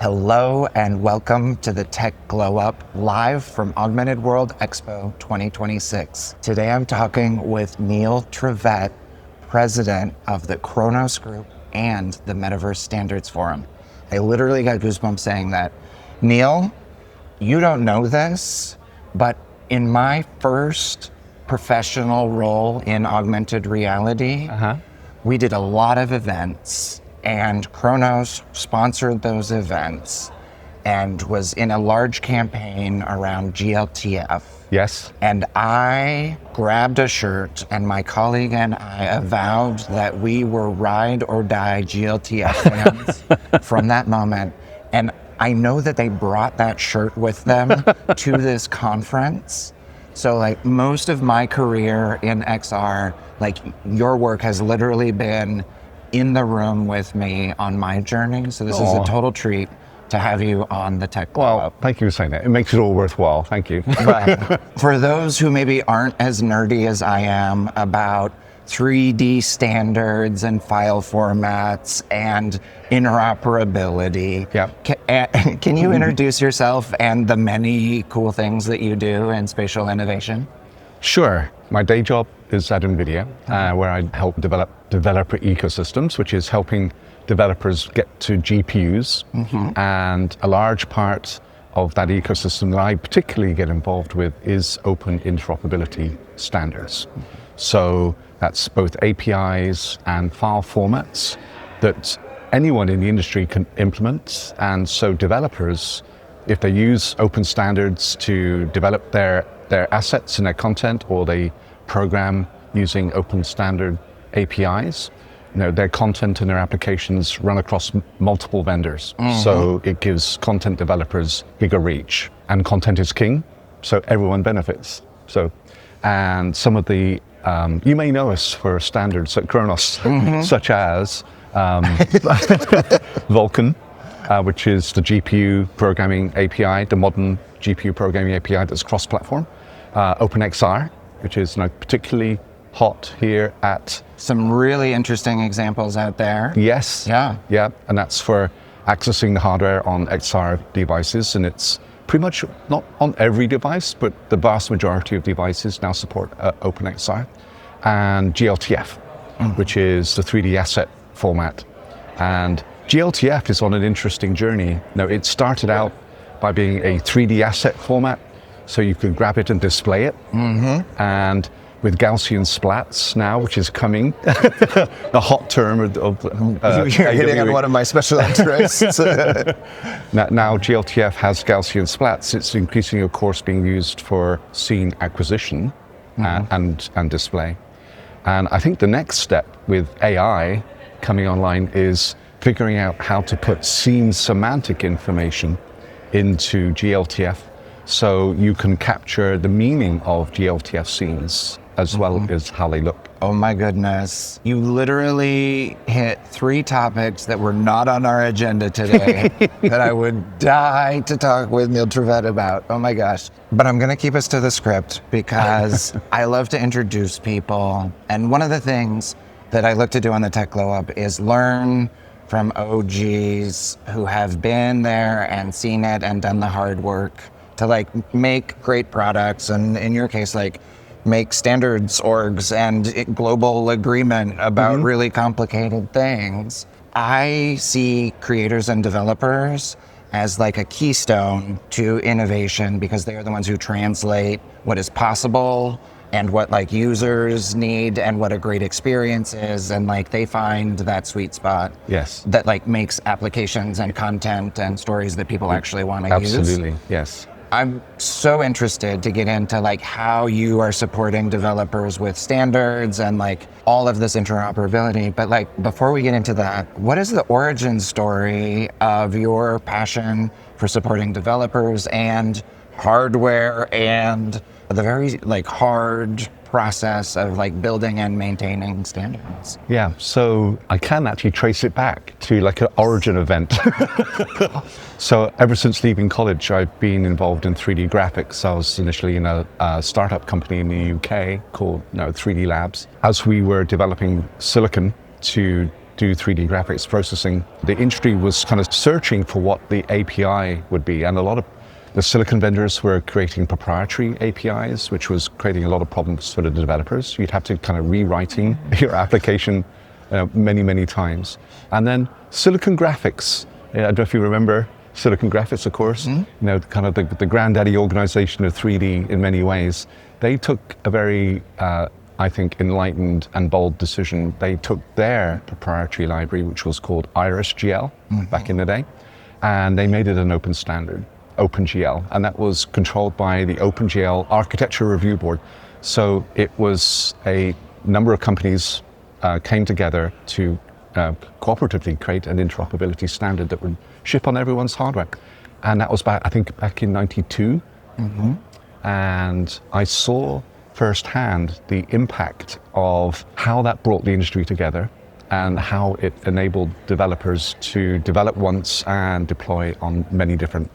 Hello and welcome to the Tech Glow Up live from Augmented World Expo 2026. Today I'm talking with Neil Trevett, president of the Khronos Group and the Metaverse Standards Forum. I literally got goosebumps saying that. Neil, you don't know this, but in my first professional role in augmented reality, we did a lot of events. And Khronos sponsored those events and was in a large campaign around glTF. Yes. And I grabbed a shirt and my colleague and I avowed that we were ride or die glTF fans from that moment. And I know that they brought that shirt with them to this conference. So like most of my career in XR, like your work has literally been in the room with me on my journey. So this is a total treat to have you on the Tech Glow Up. Thank you for saying that. It makes it all worthwhile. Thank you. But for those who maybe aren't as nerdy as I am about 3D standards and file formats and interoperability, can you introduce yourself and the many cool things that you do in spatial innovation? Sure. My day job is at NVIDIA, where I help develop developer ecosystems, which is helping developers get to GPUs. And a large part of that ecosystem that I particularly get involved with is open interoperability standards. So that's both APIs and file formats that anyone in the industry can implement. And so developers, if they use open standards to develop their assets and their content, or they program using open standard APIs, their content and their applications run across multiple vendors. So it gives content developers bigger reach, and content is king, so everyone benefits. And some of the, you may know us for standards at Khronos, such as Vulkan, which is the GPU programming API, the modern GPU programming API that's cross-platform. OpenXR, which is particularly hot here at... Some really interesting examples out there. Yes. Yeah, and that's for accessing the hardware on XR devices, and it's pretty much not on every device, but the vast majority of devices now support OpenXR. And glTF, which is the 3D asset format. And glTF is on an interesting journey. Now, it started out by being a 3D asset format, so you could grab it and display it. And with Gaussian splats now, which is coming, the hot term of you're hitting on one of my special interests. Now glTF has Gaussian splats. It's increasingly, of course, being used for scene acquisition and display. And I think the next step with AI coming online is figuring out how to put scene semantic information into glTF, so you can capture the meaning of glTF scenes as well as how they look. Oh my goodness. You literally hit 3 topics that were not on our agenda today that I would die to talk with Neil Trevett about. Oh my gosh. But I'm gonna keep us to the script because I love to introduce people. And one of the things that I look to do on the Tech Glow Up is learn from OGs who have been there and seen it and done the hard work to make great products, and in your case, make standards orgs and global agreement about really complicated things. I see creators and developers as a keystone to innovation because they are the ones who translate what is possible and what users need and what a great experience is, and they find that sweet spot. Yes. That makes applications and content and stories that people actually want to use. Absolutely, yes. I'm so interested to get into how you are supporting developers with standards and all of this interoperability. But before we get into that, what is the origin story of your passion for supporting developers and hardware and the very hard process of building and maintaining standards? Yeah, so I can actually trace it back to an origin event. So ever since leaving college, I've been involved in 3D graphics. I was initially in a startup company in the UK called 3D Labs. As we were developing silicon to do 3D graphics processing, the industry was kind of searching for what the API would be. And a lot of the silicon vendors were creating proprietary APIs, which was creating a lot of problems for the developers. You'd have to kind of rewriting your application many, many times. And then silicon graphics. I don't know if you remember Silicon Graphics, of course, kind of the granddaddy organization of 3D in many ways. They took a very, I think, enlightened and bold decision. They took their proprietary library, which was called IrisGL back in the day, and they made it an open standard, OpenGL, and that was controlled by the OpenGL Architecture Review Board. So it was a number of companies came together to cooperatively create an interoperability standard that would ship on everyone's hardware. And that was back in 92. And I saw firsthand the impact of how that brought the industry together and how it enabled developers to develop once and deploy on many different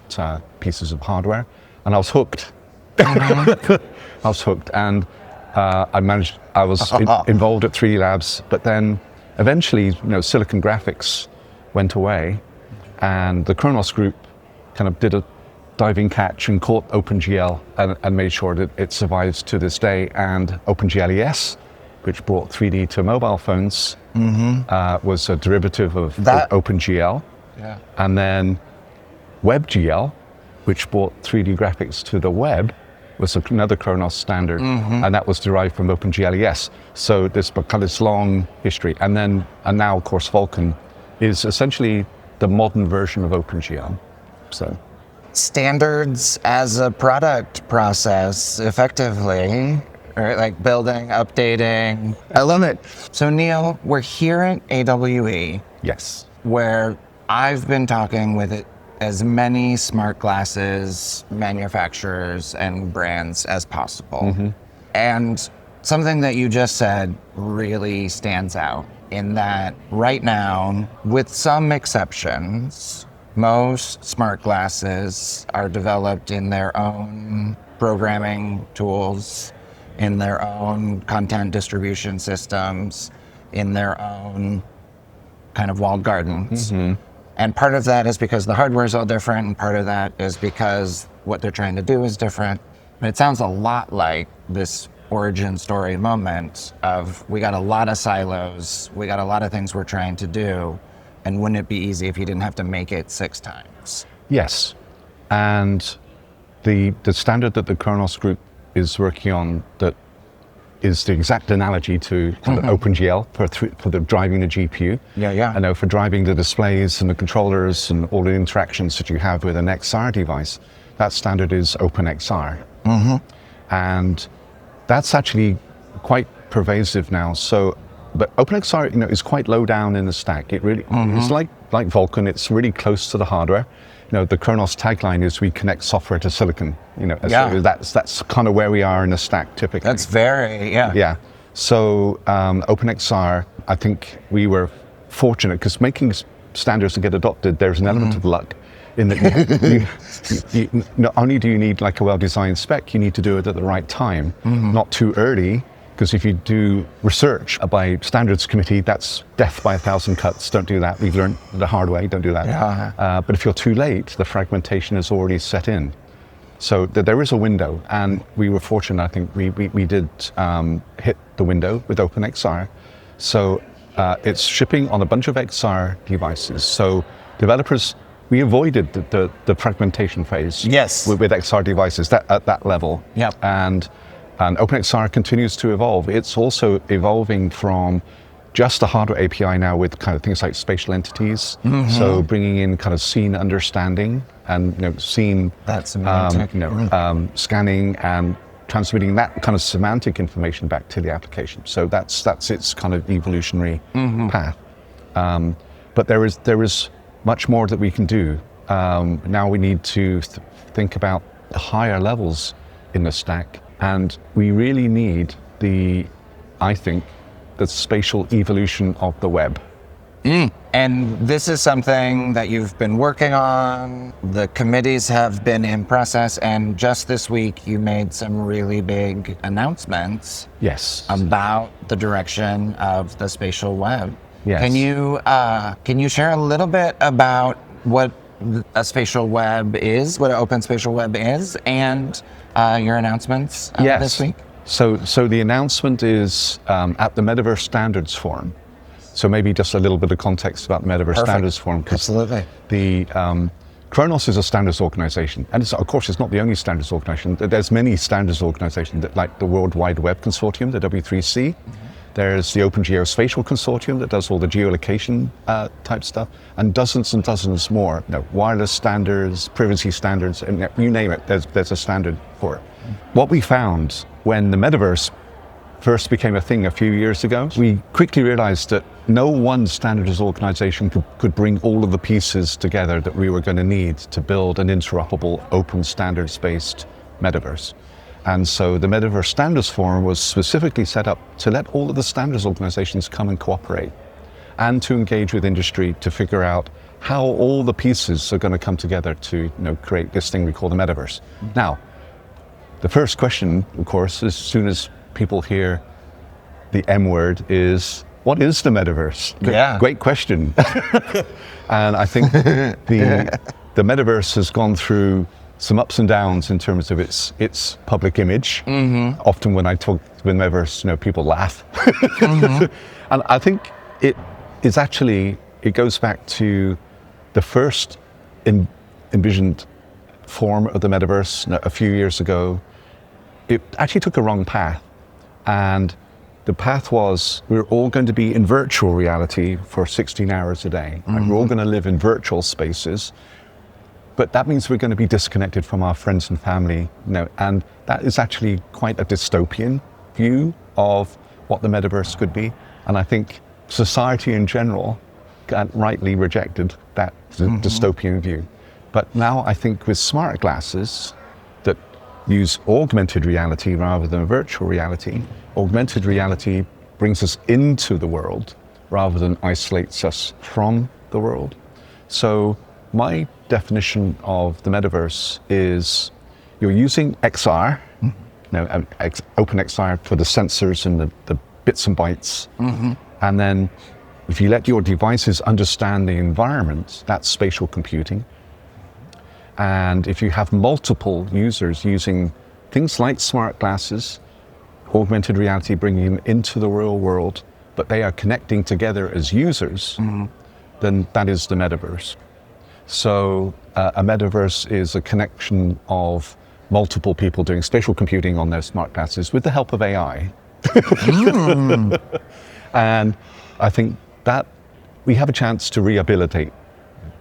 pieces of hardware. And I was hooked. I was hooked, and I was involved at 3D Labs, but then eventually, Silicon Graphics went away, and the Khronos group kind of did a diving catch and caught OpenGL and made sure that it survives to this day. And OpenGL ES, which brought 3D to mobile phones, was a derivative of OpenGL. Yeah. And then WebGL, which brought 3D graphics to the web, was another Khronos standard, and that was derived from OpenGL ES. So there's kind of this long history. And now, of course, Vulkan is essentially the modern version of OpenGL. So standards as a product process, effectively, right? Like building, updating. I love it. So Neil, we're here at AWE. Yes. Where I've been talking with as many smart glasses manufacturers and brands as possible. And something that you just said really stands out in that right now, with some exceptions, most smart glasses are developed in their own programming tools, in their own content distribution systems, in their own kind of walled gardens. And part of that is because the hardware is all different, and part of that is because what they're trying to do is different. But it sounds a lot like this origin story moment of, we got a lot of silos, we got a lot of things we're trying to do, and wouldn't it be easy if you didn't have to make it 6 times? Yes. And the standard that the Khronos group is working on that is the exact analogy to OpenGL for the driving the GPU. I know for driving the displays and the controllers and all the interactions that you have with an XR device, that standard is OpenXR. And that's actually quite pervasive now. So, but OpenXR, is quite low down in the stack. It really, it's like Vulkan, it's really close to the hardware. The Khronos tagline is, we connect software to silicon. So that's kind of where we are in the stack typically. That's very, Yeah. So OpenXR, I think we were fortunate because making standards to get adopted, there's an element of luck in that you not only do you need like a well-designed spec, you need to do it at the right time, not too early. Because if you do research by standards committee, that's death by 1,000 cuts. Don't do that. We've learned the hard way. Don't do that. But if you're too late, the fragmentation is already set in. So there is a window, and we were fortunate. I think we did hit the window with OpenXR. So it's shipping on a bunch of XR devices. So developers, we avoided the fragmentation phase. Yes. With XR devices at that level. And OpenXR continues to evolve. It's also evolving from just a hardware API now with kind of things like spatial entities. So bringing in kind of scene understanding and scene scanning and transmitting that kind of semantic information back to the application. So that's its kind of evolutionary path. But there is much more that we can do. Now we need to think about the higher levels in the stack. And we really need I think, the spatial evolution of the web. And this is something that you've been working on. The committees have been in process, and just this week you made some really big announcements. Yes. About the direction of the spatial web. Yes. Can you share a little bit about what a spatial web is, what an open spatial web is, and your announcements this week? So the announcement is at the Metaverse Standards Forum. So maybe just a little bit of context about the Metaverse Standards Forum. Absolutely. The Khronos is a standards organization, and of course it's not the only standards organization. There's many standards organizations that, like the World Wide Web Consortium, the W3C. There's the OpenGL Spatial Consortium that does all the geolocation type stuff, and dozens more. Wireless standards, privacy standards, and you name it, there's a standard for it. What we found when the metaverse first became a thing a few years ago, we quickly realized that no one standards organization could bring all of the pieces together that we were going to need to build an interoperable, open standards-based metaverse. And so the Metaverse Standards Forum was specifically set up to let all of the standards organizations come and cooperate, and to engage with industry to figure out how all the pieces are going to come together to create this thing we call the metaverse. Now, the first question, of course, as soon as people hear the M word, is, what is the metaverse? Great question. And I think the metaverse has gone through some ups and downs in terms of its public image. Often when I talk with metaverse, people laugh. And I think it goes back to the first envisioned form of the metaverse a few years ago. It actually took a wrong path. And the path was, we're all going to be in virtual reality for 16 hours a day. Right? We're all going to live in virtual spaces. But that means we're going to be disconnected from our friends and family, and that is actually quite a dystopian view of what the metaverse could be. And I think society in general rightly rejected that dystopian view. But now I think with smart glasses that use augmented reality rather than virtual reality, augmented reality brings us into the world rather than isolates us from the world. So my definition of the metaverse is you're using XR, OpenXR for the sensors and the bits and bytes. And then if you let your devices understand the environment, that's spatial computing. And if you have multiple users using things like smart glasses, augmented reality, bringing them into the real world, but they are connecting together as users, then that is the metaverse. So a metaverse is a connection of multiple people doing spatial computing on their smart glasses with the help of AI. And I think that we have a chance to rehabilitate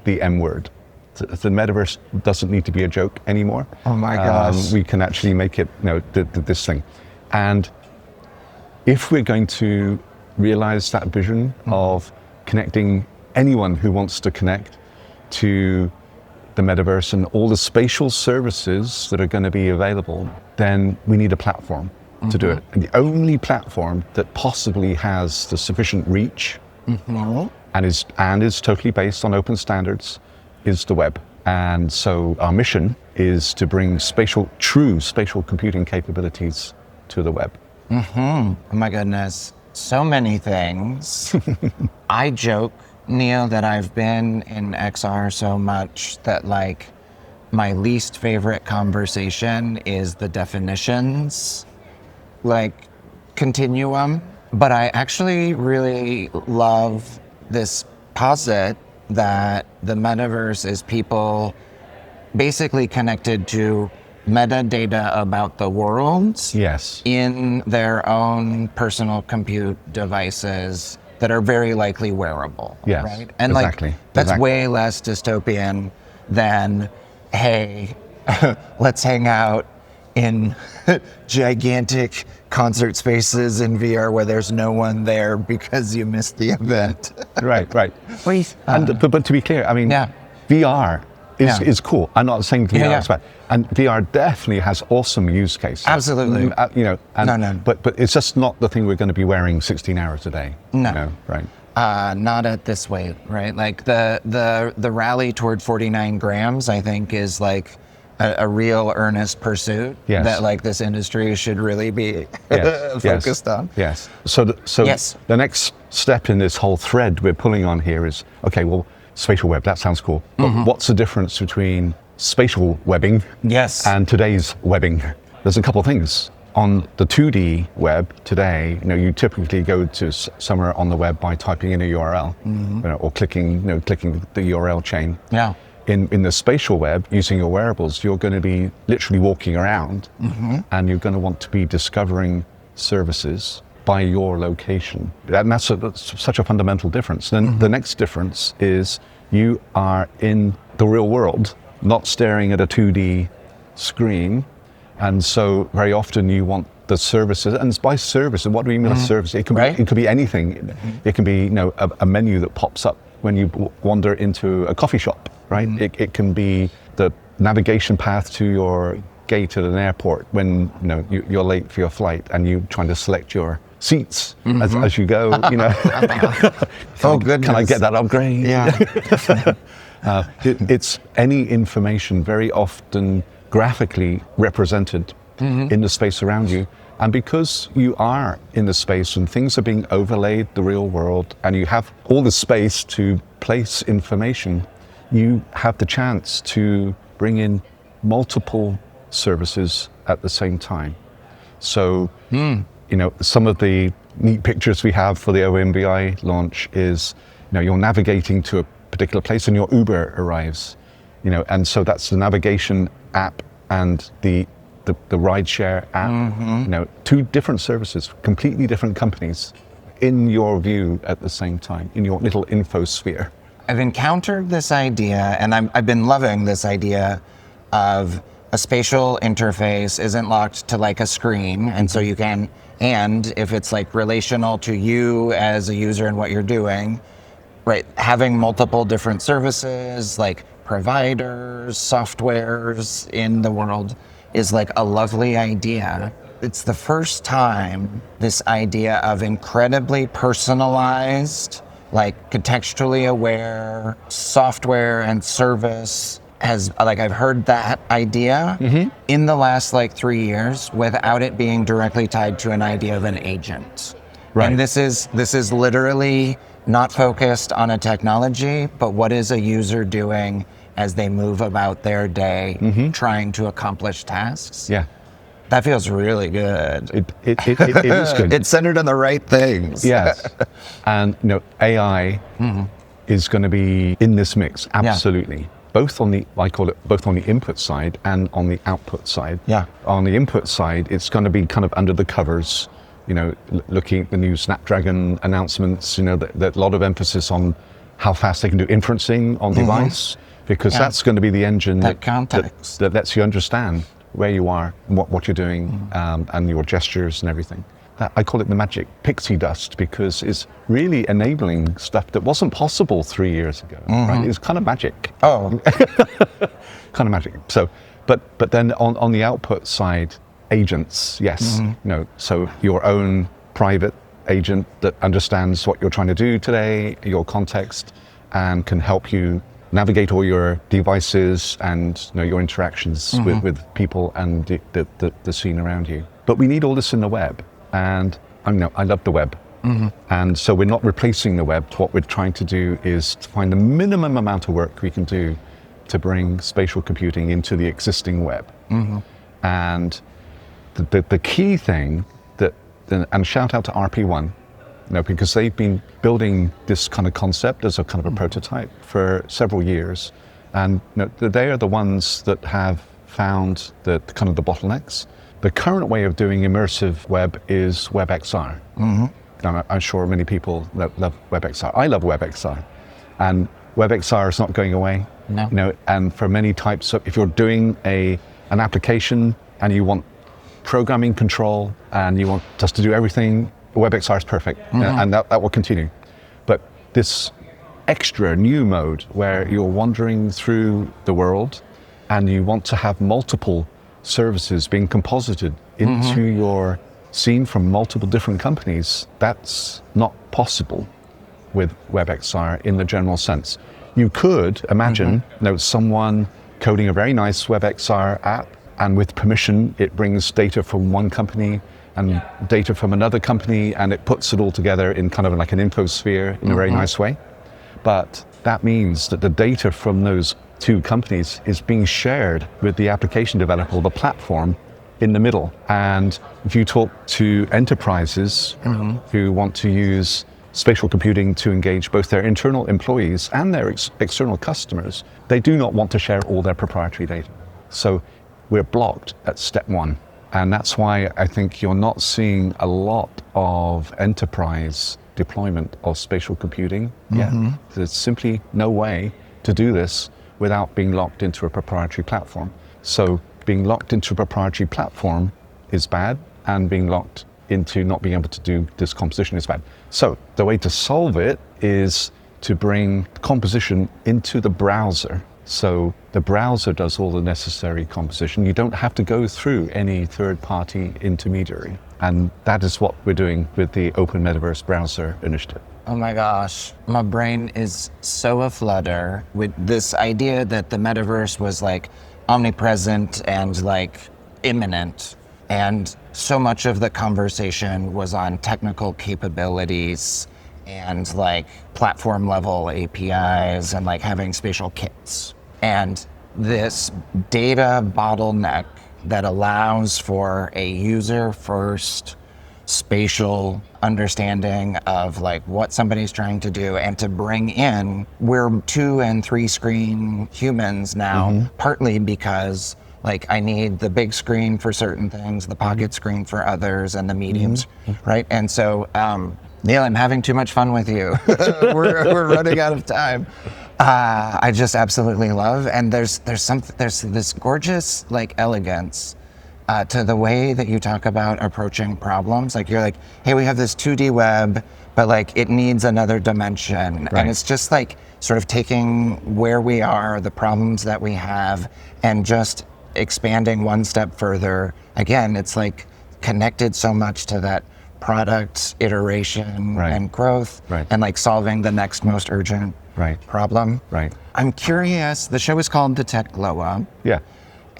the M word. The metaverse doesn't need to be a joke anymore. Oh my gosh. We can actually make it, this thing. And if we're going to realize that vision of connecting anyone who wants to connect to the metaverse and all the spatial services that are going to be available, then we need a platform to do it. And the only platform that possibly has the sufficient reach and is totally based on open standards is the web. And so our mission is to bring true spatial computing capabilities to the web. Oh my goodness, so many things. I joke, Neil, that I've been in XR so much that my least favorite conversation is the definitions, continuum. But I actually really love this posit that the metaverse is people basically connected to metadata about the world in their own personal compute devices that are very likely wearable, right? And that's way less dystopian than, hey, let's hang out in gigantic concert spaces in VR where there's no one there because you missed the event. Right. But to be clear, I mean, VR is cool. I'm not saying VR is bad. And VR definitely has awesome use cases. Absolutely. But it's just not the thing we're going to be wearing 16 hours a day. No. Right. Not at this weight, right? The rally toward 49 grams, I think, is a real earnest pursuit Yes. that like this industry should really be Yes, focused on. Yes. So the next step in this whole thread we're pulling on here is, okay, well, spatial web, that sounds cool. But what's the difference between spatial webbing and today's webbing? There's a couple of things. On the 2D web today, you typically go to somewhere on the web by typing in a URL, or clicking the URL chain. Yeah. In the spatial web, using your wearables, you're going to be literally walking around, and you're going to want to be discovering services by your location. And that's such a fundamental difference. Then the next difference is you are in the real world, not staring at a 2D screen. And so very often you want the services, and by service, and what do we mean by service? It could be anything. It can be a menu that pops up when you wander into a coffee shop, right? It can be the navigation path to your gate at an airport when you're late for your flight and you're trying to select your seats as you go. Oh goodness! Can I get that upgrade? Yeah. It's any information, very often graphically represented in the space around you. And because you are in the space and things are being overlaid, the real world, and you have all the space to place information, you have the chance to bring in multiple services at the same time. So, some of the neat pictures we have for the OMBI launch is, you're navigating to a particular place and your Uber arrives, and so that's the navigation app and the rideshare app, two different services, completely different companies in your view at the same time, in your little infosphere. I've encountered this idea, and I've been loving this idea of a spatial interface isn't locked to like a screen, and so you can, and if it's like relational to you as a user and what you're doing, right, having multiple different services like providers, softwares in the world is like a lovely idea. It's the first time this idea of incredibly personalized, like contextually aware software and service has, like, I've heard that idea in the last like 3 years without it being directly tied to an idea of an agent. Right. And this is literally not focused on a technology, but what is a user doing as they move about their day trying to accomplish tasks. Yeah. That feels really good. It is good. It's centered on the right things. Yes. And AI is going to be in this mix, absolutely. Yeah. Both on the, I call it, both on the input side and on the output side. Yeah. On the input side, it's going to be kind of under the covers, looking at the new Snapdragon announcements, that a lot of emphasis on how fast they can do inferencing on device, because that's going to be the engine that lets you understand where you are, and what you're doing, and your gestures and everything. I call it the magic pixie dust, because it's really enabling stuff that wasn't possible 3 years ago. Right? It's kind of magic. Oh, kind of magic. So, but then on the output side, agents, yes. So your own private agent that understands what you're trying to do today, your context, and can help you navigate all your devices and your interactions with people and the scene around you. But we need all this in the web, and I love the web. And so we're not replacing the web. What we're trying to do is to find the minimum amount of work we can do to bring spatial computing into the existing web. And the key thing and shout out to RP1, because they've been building this kind of concept as a kind of a prototype for several years. And they are the ones that have found the kind of the bottlenecks. The current way of doing immersive web is WebXR. I'm sure many people love WebXR. I love WebXR. And WebXR is not going away. No. And for many types of, if you're doing an application and you want programming control and you want us to do everything, WebXR is perfect, and that will continue. But this extra new mode where you're wandering through the world and you want to have multiple services being composited into your scene from multiple different companies, that's not possible with WebXR in the general sense. You could imagine someone coding a very nice WebXR app, and with permission, it brings data from one company and data from another company, and it puts it all together in kind of like an infosphere in a very nice way. But that means that the data from those two companies is being shared with the application developer or the platform in the middle. And if you talk to enterprises who want to use spatial computing to engage both their internal employees and their external customers, they do not want to share all their proprietary data. So we're blocked at step one. And that's why I think you're not seeing a lot of enterprise deployment of spatial computing yet. There's simply no way to do this without being locked into a proprietary platform. So being locked into a proprietary platform is bad, and being locked into not being able to do this composition is bad. So the way to solve it is to bring composition into the browser. So the browser does all the necessary composition. You don't have to go through any third-party intermediary. And that is what we're doing with the Open Metaverse Browser Initiative. Oh my gosh, my brain is so aflutter with this idea that the metaverse was like omnipresent and like imminent. And so much of the conversation was on technical capabilities and like platform level APIs and like having spatial kits. And this data bottleneck that allows for a user first spatial understanding of like what somebody's trying to do, and to bring in, we're 2 and 3 screen humans now, partly because like I need the big screen for certain things, the pocket screen for others, and the mediums, right? And so, Neil, I'm having too much fun with you. we're running out of time. I just absolutely love, and there's this gorgeous like elegance to the way that you talk about approaching problems. Like you're like, hey, we have this 2D web, but like it needs another dimension. Right. And it's just like sort of taking where we are, the problems that we have, and just expanding one step further. Again, it's like connected so much to that product iteration and growth, and like solving the next most urgent problem. I'm curious, the show is called The Tech Glow Up. Yeah.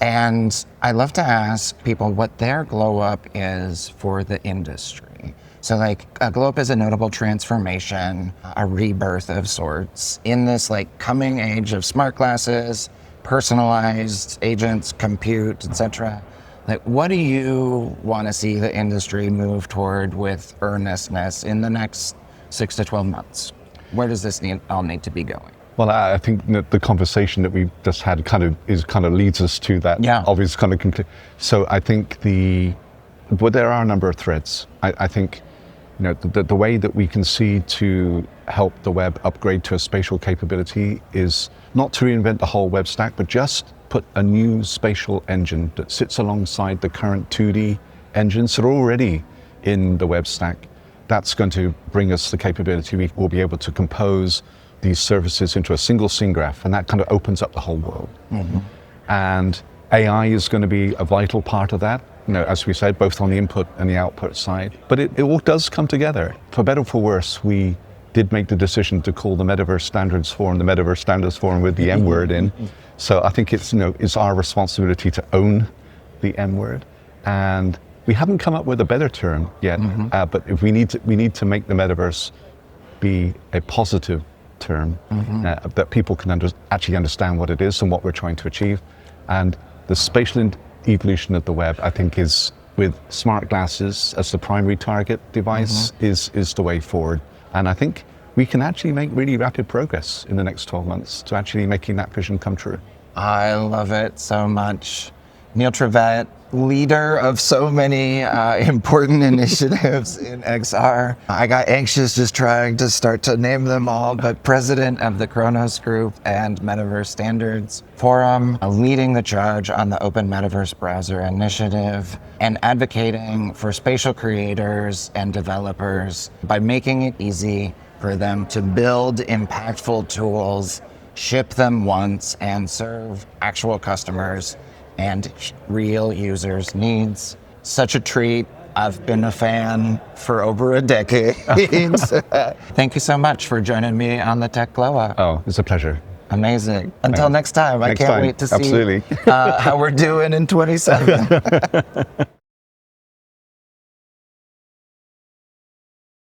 And I love to ask people what their glow up is for the industry. So like a glow up is a notable transformation, a rebirth of sorts in this like coming age of smart glasses, personalized agents, compute, etc. Like, what do you want to see the industry move toward with earnestness in the next 6 to 12 months? Where does this all need to be going? Well, I think that the conversation that we've just had kind of leads us to that obvious kind of conclusion. So I think but there are a number of threads. I think, you know, the way that we can see to help the web upgrade to a spatial capability is not to reinvent the whole web stack, but just put a new spatial engine that sits alongside the current 2D engines that are already in the web stack. That's going to bring us the capability. We will be able to compose these services into a single scene graph, and that kind of opens up the whole world. And AI is going to be a vital part of that, you know, as we said, both on the input and the output side. But it all does come together. For better or for worse, we did make the decision to call the Metaverse Standards Forum the Metaverse Standards Forum with the M word in. So I think it's, you know, it's our responsibility to own the M word. And we haven't come up with a better term yet, but if we need to make the metaverse be a positive term, that people can actually understand what it is and what we're trying to achieve. And the spatial evolution of the web, I think, is with smart glasses as the primary target device is the way forward. And I think we can actually make really rapid progress in the next 12 months to actually making that vision come true. I love it so much. Neil Trevett, leader of so many important initiatives in XR. I got anxious just trying to start to name them all, but president of the Khronos Group and Metaverse Standards Forum, leading the charge on the Open Metaverse Browser Initiative, and advocating for spatial creators and developers by making it easy for them to build impactful tools, ship them once, and serve actual customers and real users' needs. Such a treat. I've been a fan for over a decade. Thank you so much for joining me on the Tech Glow Up. Oh, it's a pleasure. Amazing. Until next time. I Next can't time. wait to see Absolutely. how we're doing in 27.